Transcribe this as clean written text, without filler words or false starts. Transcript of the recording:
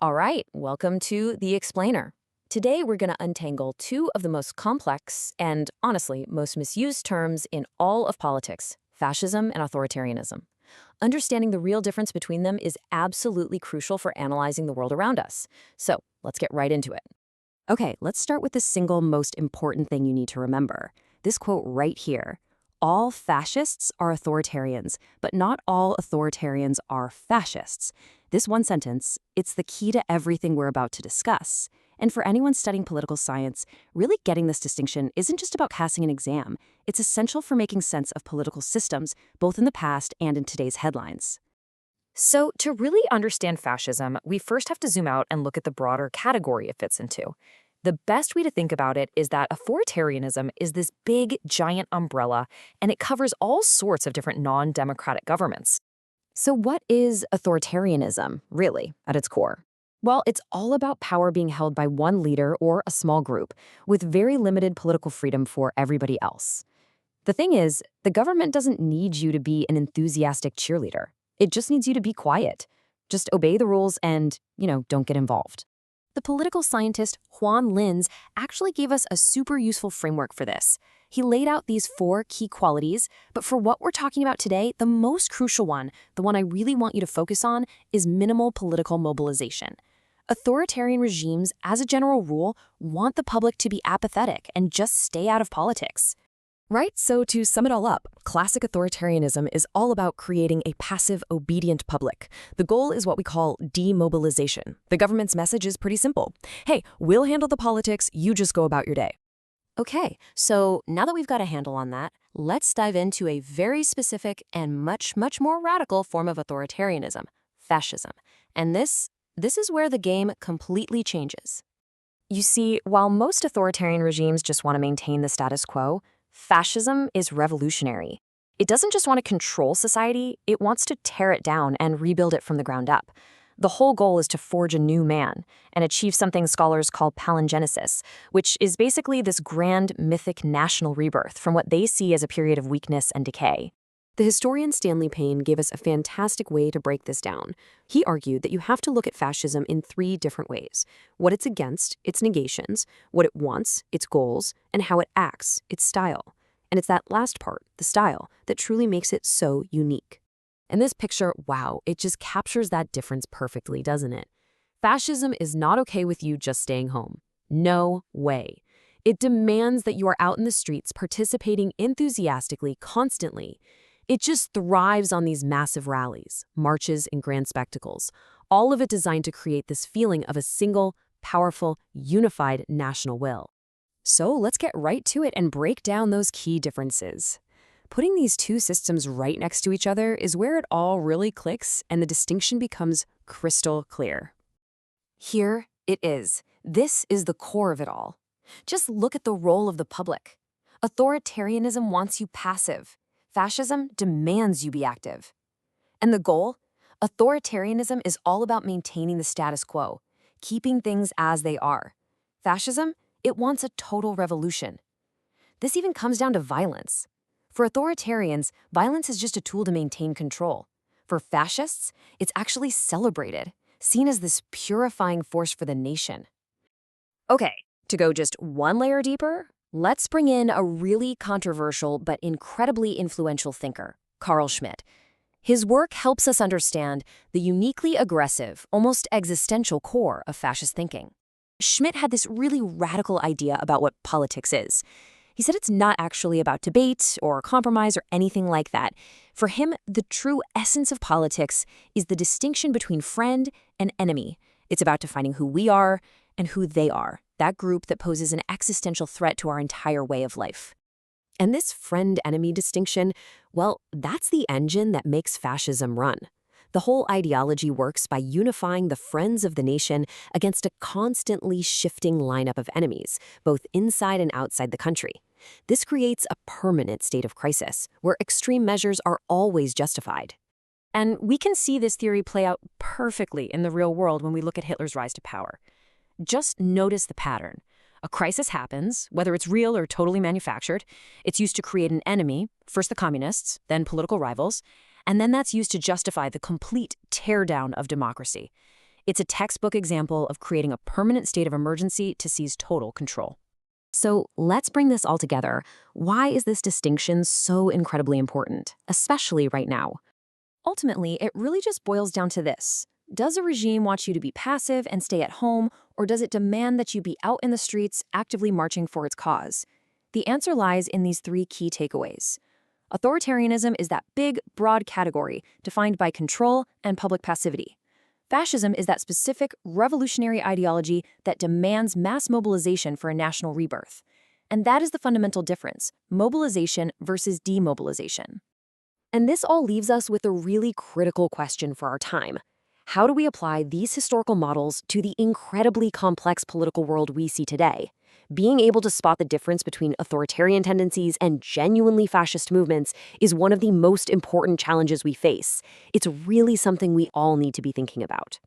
All right, welcome to The Explainer. Today we're going to untangle two of the most complex and, honestly, most misused terms in all of politics, fascism and authoritarianism. Understanding the real difference between them is absolutely crucial for analyzing the world around us. So let's get right into it. Okay, let's start with the single most important thing you need to remember. This quote right here. All fascists are authoritarians, but not all authoritarians are fascists. This one sentence, it's the key to everything we're about to discuss. And for anyone studying political science, really getting this distinction isn't just about passing an exam. It's essential for making sense of political systems, both in the past and in today's headlines. So, to really understand fascism, we first have to zoom out and look at the broader category it fits into. The best way to think about it is that authoritarianism is this big, giant umbrella, and it covers all sorts of different non-democratic governments. So what is authoritarianism, really, at its core? Well, it's all about power being held by one leader or a small group, with very limited political freedom for everybody else. The thing is, the government doesn't need you to be an enthusiastic cheerleader. It just needs you to be quiet. Just obey the rules and, don't get involved. The political scientist Juan Linz actually gave us a super useful framework for this. He laid out these 4 key qualities, but for what we're talking about today, the most crucial one, the one I really want you to focus on, is minimal political mobilization. Authoritarian regimes, as a general rule, want the public to be apathetic and just stay out of politics. Right, so to sum it all up, classic authoritarianism is all about creating a passive, obedient public. The goal is what we call demobilization. The government's message is pretty simple. Hey, we'll handle the politics, you just go about your day. Okay, so now that we've got a handle on that, let's dive into a very specific and much more radical form of authoritarianism, fascism. And this is where the game completely changes. You see, while most authoritarian regimes just want to maintain the status quo, fascism is revolutionary. It doesn't just want to control society, it wants to tear it down and rebuild it from the ground up. The whole goal is to forge a new man and achieve something scholars call palingenesis, which is basically this grand, mythic national rebirth from what they see as a period of weakness and decay. The historian Stanley Payne gave us a fantastic way to break this down. He argued that you have to look at fascism in 3 different ways: what it's against, its negations; what it wants, its goals; and how it acts, its style. And it's that last part, the style, that truly makes it so unique. And this picture, wow, it just captures that difference perfectly, doesn't it? Fascism is not okay with you just staying home. No way. It demands that you are out in the streets participating enthusiastically, constantly. It just thrives on these massive rallies, marches, and grand spectacles, all of it designed to create this feeling of a single, powerful, unified national will. So let's get right to it and break down those key differences. Putting these 2 systems right next to each other is where it all really clicks and the distinction becomes crystal clear. Here it is. This is the core of it all. Just look at the role of the public. Authoritarianism wants you passive. Fascism demands you be active. And the goal? Authoritarianism is all about maintaining the status quo, keeping things as they are. Fascism? It wants a total revolution. This even comes down to violence. For authoritarians, violence is just a tool to maintain control. For fascists, it's actually celebrated, seen as this purifying force for the nation. Okay, to go just one layer deeper, let's bring in a really controversial but incredibly influential thinker, Carl Schmitt. His work helps us understand the uniquely aggressive, almost existential core of fascist thinking. Schmitt had this really radical idea about what politics is. He said it's not actually about debate or compromise or anything like that. For him, the true essence of politics is the distinction between friend and enemy. It's about defining who we are and who they are, that group that poses an existential threat to our entire way of life. And this friend-enemy distinction, well, that's the engine that makes fascism run. The whole ideology works by unifying the friends of the nation against a constantly shifting lineup of enemies, both inside and outside the country. This creates a permanent state of crisis, where extreme measures are always justified. And we can see this theory play out perfectly in the real world when we look at Hitler's rise to power. Just notice the pattern. A crisis happens, whether it's real or totally manufactured. It's used to create an enemy, first the communists, then political rivals, and then that's used to justify the complete teardown of democracy. It's a textbook example of creating a permanent state of emergency to seize total control. So let's bring this all together. Why is this distinction so incredibly important, especially right now? Ultimately, it really just boils down to this. Does a regime want you to be passive and stay at home, or does it demand that you be out in the streets actively marching for its cause? The answer lies in these three key takeaways. Authoritarianism is that big, broad category defined by control and public passivity. Fascism is that specific, revolutionary ideology that demands mass mobilization for a national rebirth. And that is the fundamental difference: mobilization versus demobilization. And this all leaves us with a really critical question for our time. How do we apply these historical models to the incredibly complex political world we see today? Being able to spot the difference between authoritarian tendencies and genuinely fascist movements is one of the most important challenges we face. It's really something we all need to be thinking about.